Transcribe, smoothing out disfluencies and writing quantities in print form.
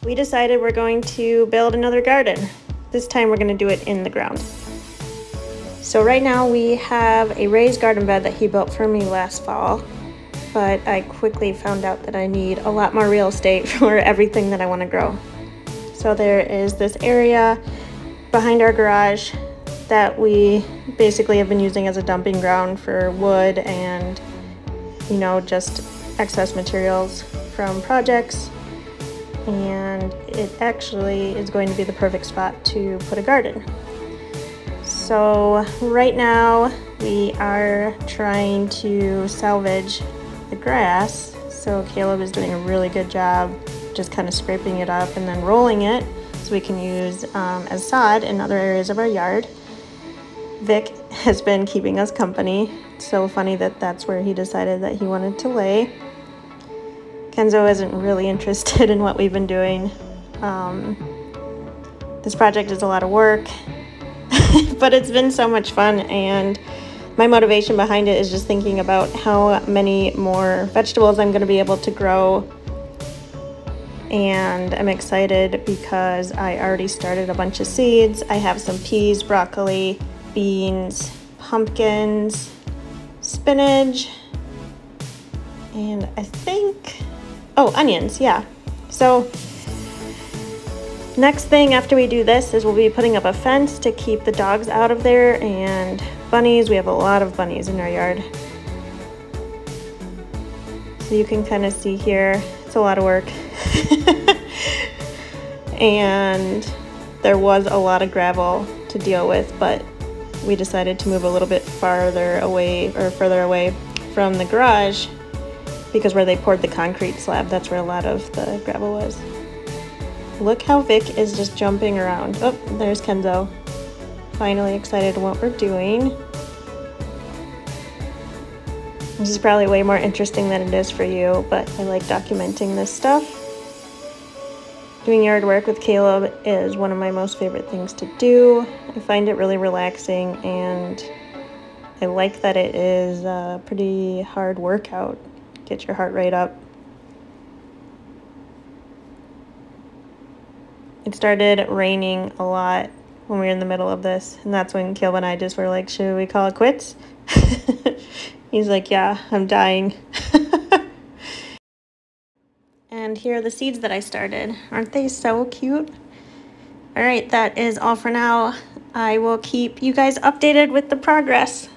we decided we're going to build another garden. This time we're going to do it in the ground. So right now we have a raised garden bed that he built for me last fall, but I quickly found out that I need a lot more real estate for everything that I want to grow. So there is this area behind our garage that we basically have been using as a dumping ground for wood and, you know, just excess materials from projects. And it actually is going to be the perfect spot to put a garden. So right now we are trying to salvage the grass. So Caleb is doing a really good job just kind of scraping it up and then rolling it so we can use as sod in other areas of our yard. Vic has been keeping us company. It's so funny that that's where he decided that he wanted to lay. Kenzo isn't really interested in what we've been doing. This project is a lot of work, but it's been so much fun, and my motivation behind it is just thinking about how many more vegetables I'm going to be able to grow. And I'm excited because I already started a bunch of seeds. I have some peas, broccoli, beans, pumpkins, spinach, and I think, oh, onions, yeah. So next thing after we do this is we'll be putting up a fence to keep the dogs out of there, and bunnies. We have a lot of bunnies in our yard. So you can kind of see here, it's a lot of work. And there was a lot of gravel to deal with, but we decided to move a little bit farther away or further away from the garage because where they poured the concrete slab, that's where a lot of the gravel was. Look how Vic is just jumping around. Oh, there's Kenzo. Finally excited what we're doing. This is probably way more interesting than it is for you, but I like documenting this stuff. Doing yard work with Caleb is one of my most favorite things to do. I find it really relaxing, and I like that it is a pretty hard workout. Get your heart rate up. It started raining a lot when we were in the middle of this, and that's when Caleb and I just were like, should we call it quits? He's like, yeah, I'm dying. And here are the seeds that I started. Aren't they so cute? All right, that is all for now. I will keep you guys updated with the progress.